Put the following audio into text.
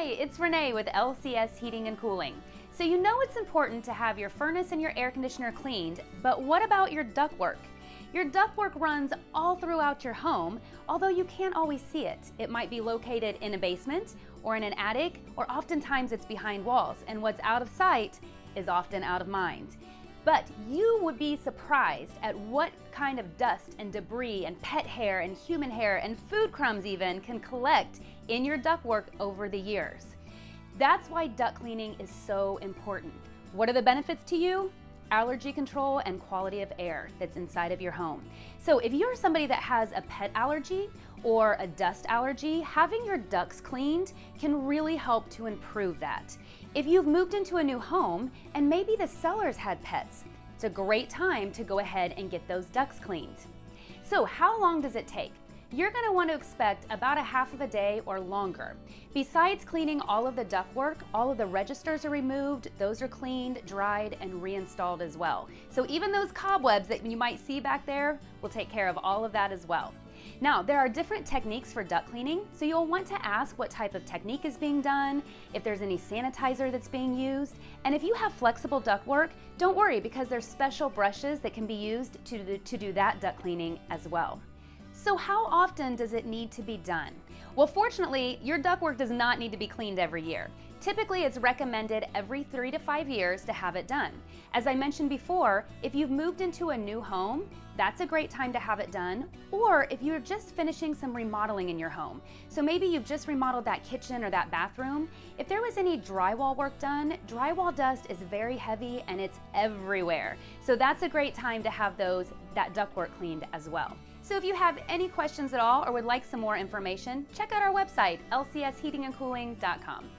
Hi, it's Renee with LCS Heating and Cooling. So you know it's important to have your furnace and your air conditioner cleaned, but what about your ductwork? Your ductwork runs all throughout your home, although you can't always see it. It might be located in a basement or in an attic, or oftentimes it's behind walls, and what's out of sight is often out of mind. But you would be surprised at what kind of dust and debris and pet hair and human hair and food crumbs even can collect in your ductwork over the years. That's why duct cleaning is so important. What are the benefits to you? Allergy control and quality of air that's inside of your home. So if you're somebody that has a pet allergy or a dust allergy, having your ducts cleaned can really help to improve that. If you've moved into a new home and maybe the sellers had pets, it's a great time to go ahead and get those ducts cleaned. So how long does it take? You're going to want to expect about a half of a day or longer. Besides cleaning all of the ductwork, all of the registers are removed, those are cleaned, dried, and reinstalled as well. So even those cobwebs that you might see back there, will take care of all of that as well. Now, there are different techniques for duct cleaning, so you'll want to ask what type of technique is being done, if there's any sanitizer that's being used, and if you have flexible ductwork, don't worry because there's special brushes that can be used to do that duct cleaning as well. So how often does it need to be done? Well, fortunately, your ductwork does not need to be cleaned every year. Typically, it's recommended every 3 to 5 years to have it done. As I mentioned before, if you've moved into a new home, that's a great time to have it done, or if you're just finishing some remodeling in your home. So maybe you've just remodeled that kitchen or that bathroom. If there was any drywall work done, drywall dust is very heavy and it's everywhere. So that's a great time to have that ductwork cleaned as well. So if you have any questions at all or would like some more information, check out our website, lcsheatingandcooling.com.